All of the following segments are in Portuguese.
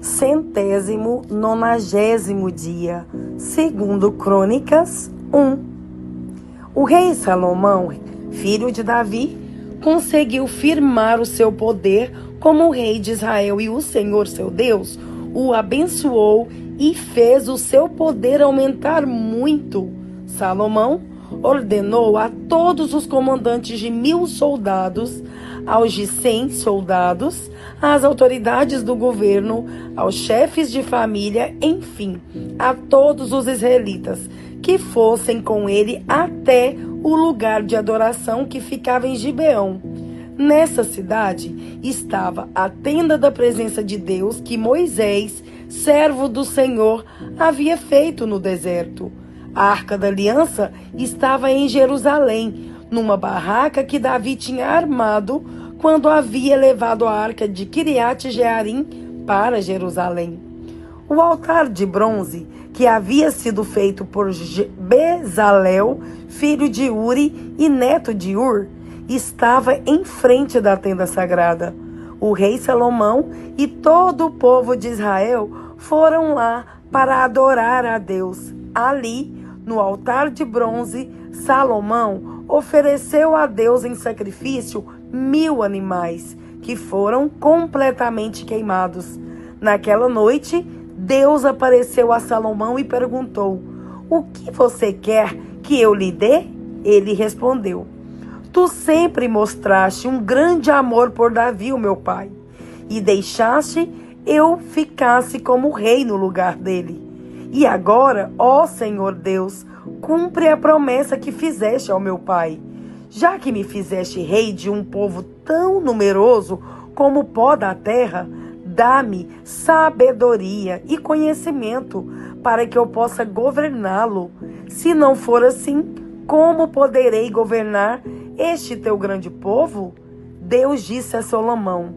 190º dia, segundo Crônicas 1. O rei Salomão, filho de Davi, conseguiu firmar o seu poder como rei de Israel, e o Senhor, seu Deus, o abençoou e fez o seu poder aumentar muito. Salomão ordenou a todos os comandantes de 1000 soldados, aos de 100 soldados, às autoridades do governo, aos chefes de família, enfim, a todos os israelitas, que fossem com ele até o lugar de adoração que ficava em Gibeão. Nessa cidade estava a tenda da presença de Deus que Moisés, servo do Senhor, havia feito no deserto. A Arca da Aliança estava em Jerusalém, numa barraca que Davi tinha armado quando havia levado a Arca de Quiriate Jearim para Jerusalém. O altar de bronze, que havia sido feito por Bezalel, filho de Uri e neto de Ur, estava em frente da tenda sagrada. O rei Salomão e todo o povo de Israel foram lá para adorar a Deus. Ali, no altar de bronze, Salomão ofereceu a Deus em sacrifício 1000 animais, que foram completamente queimados. Naquela noite, Deus apareceu a Salomão e perguntou: "O que você quer que eu lhe dê?" Ele respondeu: "Tu sempre mostraste um grande amor por Davi, o meu pai, e deixaste eu ficasse como rei no lugar dele. E agora, ó Senhor Deus, cumpre a promessa que fizeste ao meu pai. Já que me fizeste rei de um povo tão numeroso como o pó da terra, dá-me sabedoria e conhecimento para que eu possa governá-lo. Se não for assim, como poderei governar este teu grande povo?" Deus disse a Salomão: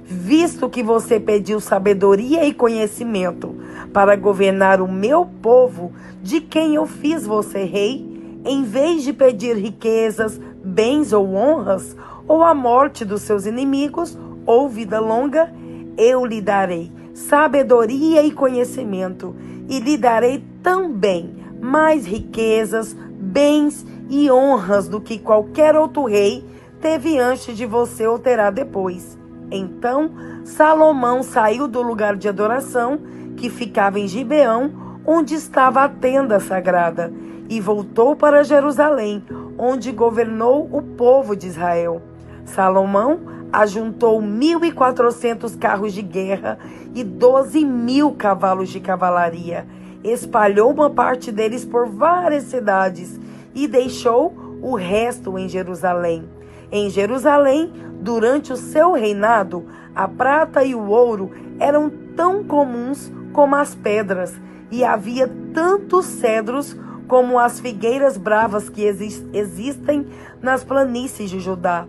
"Visto que você pediu sabedoria e conhecimento para governar o meu povo, de quem eu fiz você rei, em vez de pedir riquezas, bens ou honras, ou a morte dos seus inimigos, ou vida longa, eu lhe darei sabedoria e conhecimento, e lhe darei também mais riquezas, bens e honras do que qualquer outro rei teve antes de você ou terá depois." Então Salomão saiu do lugar de adoração que ficava em Gibeão, onde estava a tenda sagrada, e voltou para Jerusalém, onde governou o povo de Israel. Salomão ajuntou 1.400 carros de guerra e 12.000 cavalos de cavalaria. Espalhou uma parte deles por várias cidades e deixou o resto em Jerusalém. Em Jerusalém, durante o seu reinado, a prata e o ouro eram tão comuns como as pedras, e havia tantos cedros como as figueiras bravas que existem nas planícies de Judá.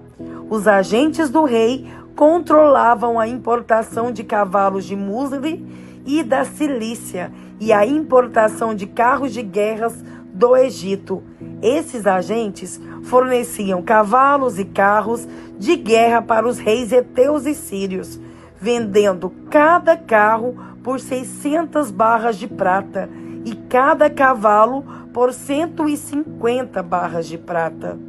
Os agentes do rei controlavam a importação de cavalos de Musli e da Cilícia e a importação de carros de guerras do Egito. Esses agentes forneciam cavalos e carros de guerra para os reis heteus e sírios, vendendo cada carro por 600 barras de prata e cada cavalo por 150 barras de prata.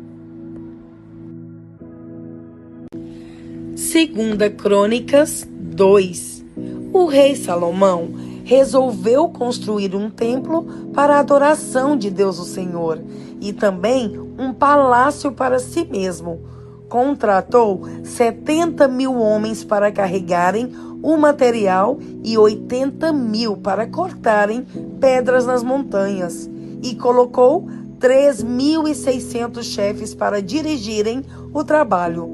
Segunda Crônicas 2. O rei Salomão resolveu construir um templo para a adoração de Deus o Senhor e também um palácio para si mesmo. Contratou 70.000 homens para carregarem o material e 80.000 para cortarem pedras nas montanhas, e colocou 3.600 chefes para dirigirem o trabalho.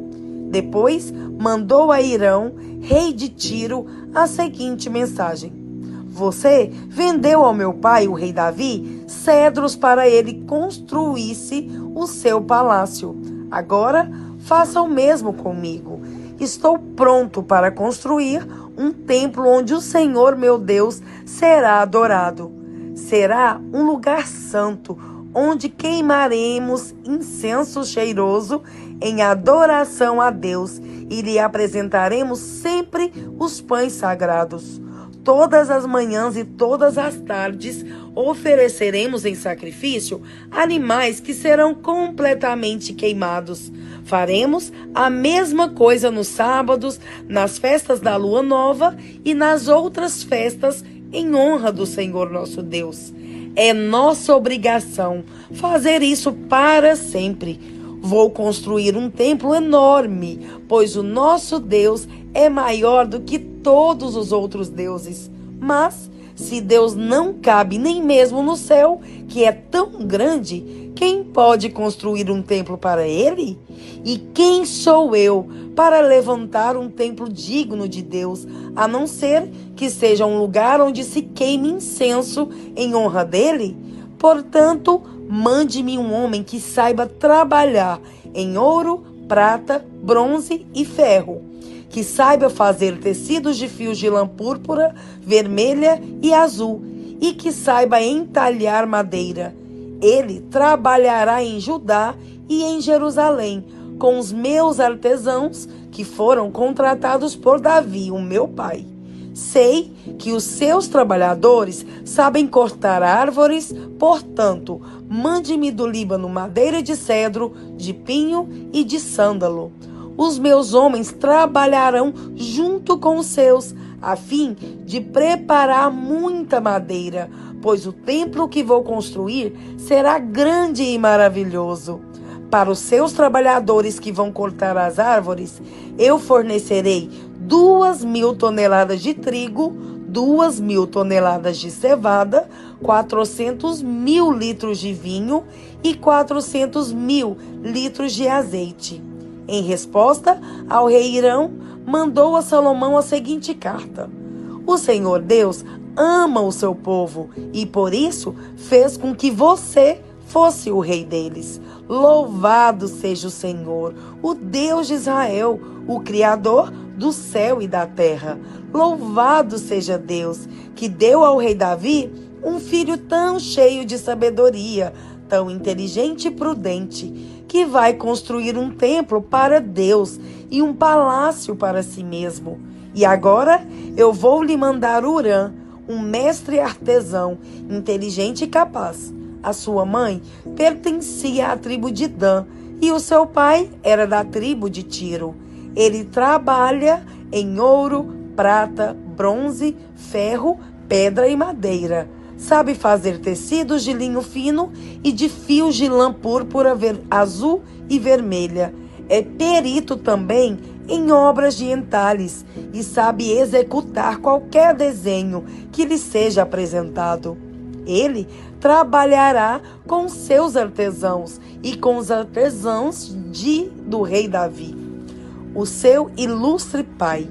Depois mandou a Hirão, rei de Tiro, a seguinte mensagem: "Você vendeu ao meu pai, o rei Davi, cedros para ele construísse o seu palácio. Agora faça o mesmo comigo. Estou pronto para construir um templo onde o Senhor, meu Deus, será adorado. Será um lugar santo, onde queimaremos incenso cheiroso em adoração a Deus e lhe apresentaremos sempre os pães sagrados. todas as manhãs e todas as tardes ofereceremos em sacrifício animais que serão completamente queimados. Faremos a mesma coisa nos sábados, nas festas da lua nova e nas outras festas em honra do Senhor nosso Deus. É nossa obrigação fazer isso para sempre. Vou construir um templo enorme, pois o nosso Deus é maior do que todos os outros deuses. Mas, se Deus não cabe nem mesmo no céu, que é tão grande, quem pode construir um templo para ele? E quem sou eu para levantar um templo digno de Deus, a não ser que seja um lugar onde se queime incenso em honra dele? Portanto, mande-me um homem que saiba trabalhar em ouro, prata, bronze e ferro, que saiba fazer tecidos de fios de lã púrpura, vermelha e azul, e que saiba entalhar madeira. Ele trabalhará em Judá e em Jerusalém, com os meus artesãos que foram contratados por Davi, o meu pai. Sei que os seus trabalhadores sabem cortar árvores, portanto, mande-me do Líbano madeira de cedro, de pinho e de sândalo. Os meus homens trabalharão junto com os seus, a fim de preparar muita madeira, pois o templo que vou construir será grande e maravilhoso. Para os seus trabalhadores que vão cortar as árvores, eu fornecerei 2.000 toneladas de trigo, 2.000 toneladas de cevada, 400.000 litros de vinho e 400.000 litros de azeite. Em resposta ao rei Hirão, mandou a Salomão a seguinte carta: O Senhor Deus ama o seu povo e por isso fez com que você fosse o rei deles. Louvado seja o Senhor, o Deus de Israel, o Criador do céu e da terra. Louvado seja Deus, que deu ao rei Davi um filho tão cheio de sabedoria, tão inteligente e prudente, que vai construir um templo para Deus e um palácio para si mesmo. E agora eu vou lhe mandar Hurã, um mestre artesão, inteligente e capaz. A sua mãe pertencia à tribo de Dan e o seu pai era da tribo de Tiro. Ele trabalha em ouro, prata, bronze, ferro, pedra e madeira. Sabe fazer tecidos de linho fino e de fios de lã púrpura, azul e vermelha. É perito também em obras de entalhes e sabe executar qualquer desenho que lhe seja apresentado. Ele trabalhará com seus artesãos e com os artesãos do rei Davi, o seu ilustre pai.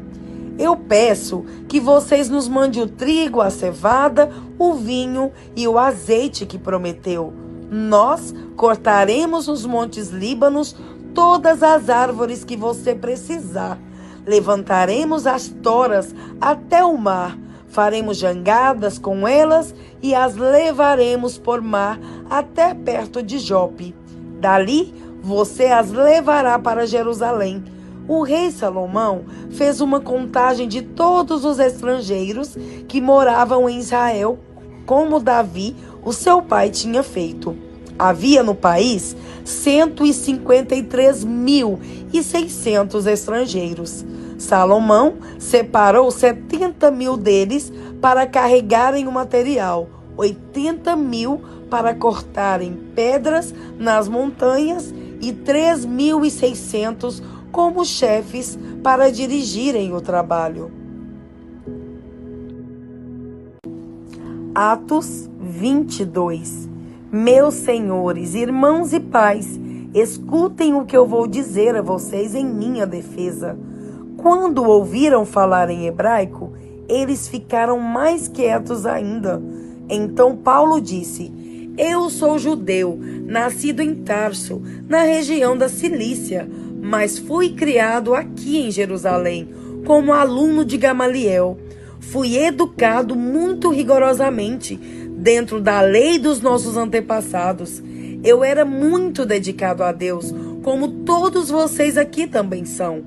Eu peço que vocês nos mandem o trigo, a cevada, o vinho e o azeite que prometeu. Nós cortaremos nos montes Líbanos todas as árvores que você precisar. Levantaremos as toras até o mar. Faremos jangadas com elas e as levaremos por mar até perto de Jope. Dali você as levará para Jerusalém. O rei Salomão fez uma contagem de todos os estrangeiros que moravam em Israel, como Davi, o seu pai, tinha feito. Havia no país 153.600 estrangeiros. Salomão separou 70.000 deles para carregarem o material, 80.000 para cortarem pedras nas montanhas e 3.600 como chefes para dirigirem o trabalho. Atos 22. Meus senhores, irmãos e pais, escutem o que eu vou dizer a vocês em minha defesa. Quando ouviram falar em hebraico, eles ficaram mais quietos ainda. Então Paulo disse: Eu sou judeu, nascido em Tarso, na região da Cilícia, mas fui criado aqui em Jerusalém, como aluno de Gamaliel. Fui educado muito rigorosamente, dentro da lei dos nossos antepassados. Eu era muito dedicado a Deus, como todos vocês aqui também são.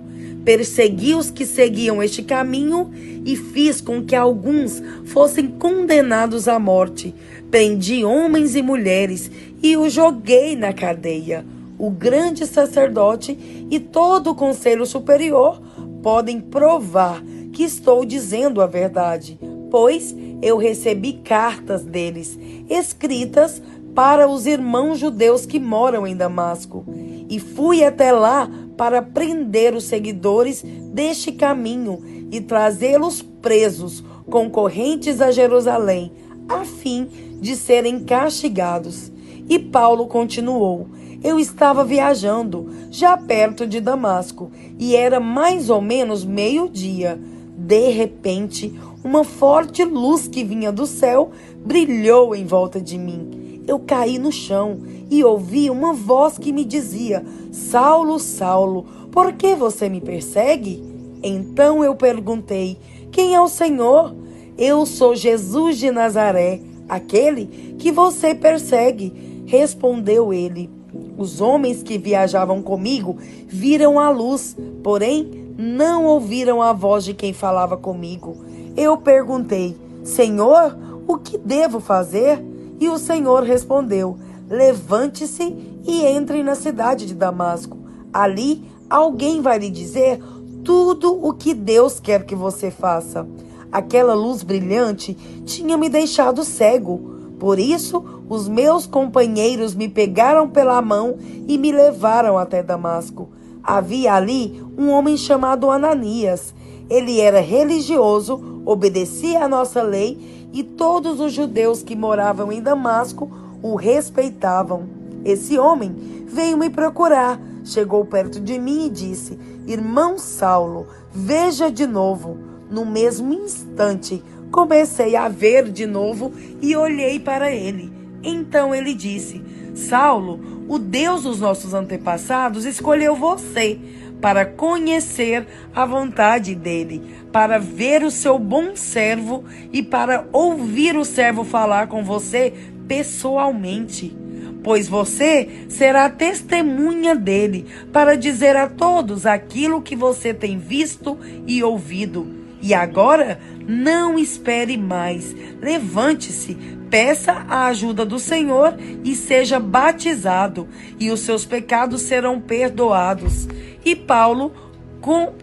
persegui os que seguiam este caminho e fiz com que alguns fossem condenados à morte. Prendi homens e mulheres e os joguei na cadeia. O grande sacerdote e todo o conselho superior podem provar que estou dizendo a verdade, pois eu recebi cartas deles, escritas para os irmãos judeus que moram em Damasco, e fui até lá para prender os seguidores deste caminho e trazê-los presos, com correntes a Jerusalém, a fim de serem castigados. E Paulo continuou: eu estava viajando, já perto de Damasco, e era mais ou menos meio-dia. De repente, uma forte luz que vinha do céu brilhou em volta de mim. Eu caí no chão e ouvi uma voz que me dizia: Saulo, Saulo, por que você me persegue? Então eu perguntei: quem é o Senhor? Eu sou Jesus de Nazaré, aquele que você persegue, respondeu ele. Os homens que viajavam comigo viram a luz, porém não ouviram a voz de quem falava comigo. Eu perguntei: Senhor, o que devo fazer? E o Senhor respondeu: levante-se e entre na cidade de Damasco. Ali alguém vai lhe dizer tudo o que Deus quer que você faça. Aquela luz brilhante tinha me deixado cego. Por isso, os meus companheiros me pegaram pela mão e me levaram até Damasco. Havia ali um homem chamado Ananias. Ele era religioso, obedecia à nossa lei e todos os judeus que moravam em Damasco o respeitavam. Esse homem veio me procurar, chegou perto de mim e disse: Irmão Saulo, veja de novo. No mesmo instante, comecei a ver de novo e olhei para ele. Então ele disse: Saulo, o Deus dos nossos antepassados escolheu você para conhecer a vontade dele, para ver o seu bom servo e para ouvir o servo falar com você pessoalmente. Pois você será testemunha dele para dizer a todos aquilo que você tem visto e ouvido. E agora, não espere mais. Levante-se, peça a ajuda do Senhor e seja batizado, e os seus pecados serão perdoados. E Paulo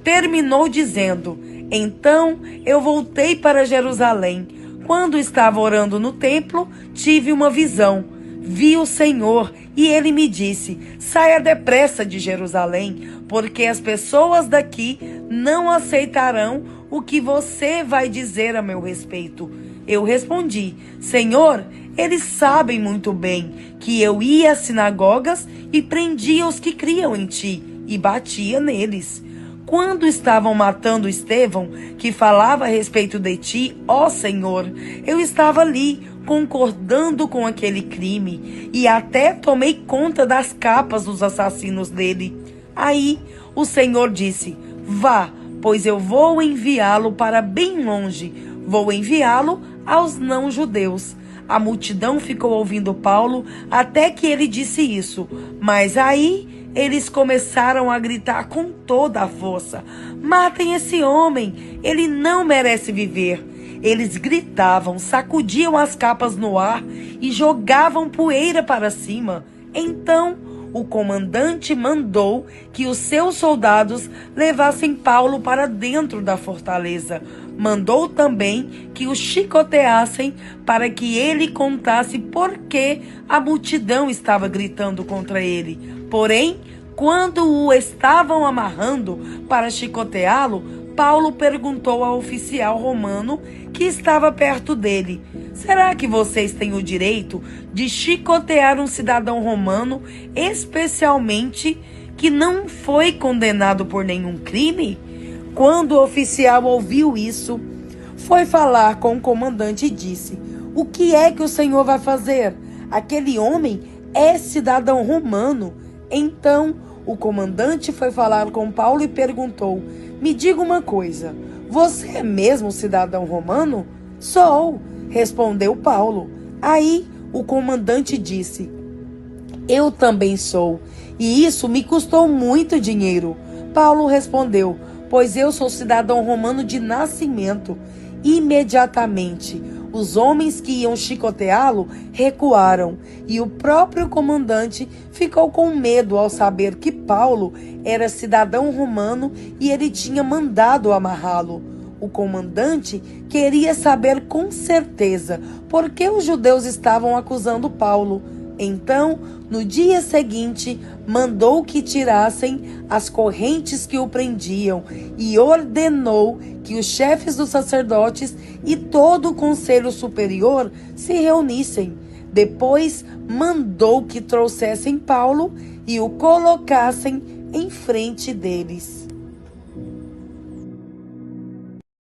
terminou dizendo: Então eu voltei para Jerusalém. Quando estava orando no templo, tive uma visão. Vi o Senhor e ele me disse: saia depressa de Jerusalém, porque as pessoas daqui não aceitarão o que você vai dizer a meu respeito. Eu respondi: Senhor, eles sabem muito bem que eu ia às sinagogas e prendia os que criam em ti e batia neles. Quando estavam matando Estevão, que falava a respeito de ti, ó Senhor, eu estava ali, concordando com aquele crime, e até tomei conta das capas dos assassinos dele. Aí o Senhor disse: vá, pois eu vou enviá-lo para bem longe, vou enviá-lo aos não-judeus. A multidão ficou ouvindo Paulo até que ele disse isso, mas aí eles começaram a gritar com toda a força: matem esse homem, ele não merece viver. Eles gritavam, sacudiam as capas no ar e jogavam poeira para cima. Então o comandante mandou que os seus soldados levassem Paulo para dentro da fortaleza. Mandou também que o chicoteassem para que ele contasse por que a multidão estava gritando contra ele. Porém, quando o estavam amarrando para chicoteá-lo, Paulo perguntou ao oficial romano que estava perto dele: será que vocês têm o direito de chicotear um cidadão romano, especialmente que não foi condenado por nenhum crime? Quando o oficial ouviu isso, foi falar com o comandante e disse: o que é que o senhor vai fazer? Aquele homem é cidadão romano. Então o comandante foi falar com Paulo e perguntou: me diga uma coisa, você é mesmo cidadão romano? Sou, respondeu Paulo. Aí o comandante disse: eu também sou, e isso me custou muito dinheiro. Paulo respondeu: pois eu sou cidadão romano de nascimento. Imediatamente, os homens que iam chicoteá-lo recuaram, e o próprio comandante ficou com medo ao saber que Paulo era cidadão romano e ele tinha mandado amarrá-lo. O comandante queria saber com certeza por que os judeus estavam acusando Paulo. Então, no dia seguinte, mandou que tirassem as correntes que o prendiam e ordenou que os chefes dos sacerdotes e todo o conselho superior se reunissem. Depois, mandou que trouxessem Paulo e o colocassem em frente deles.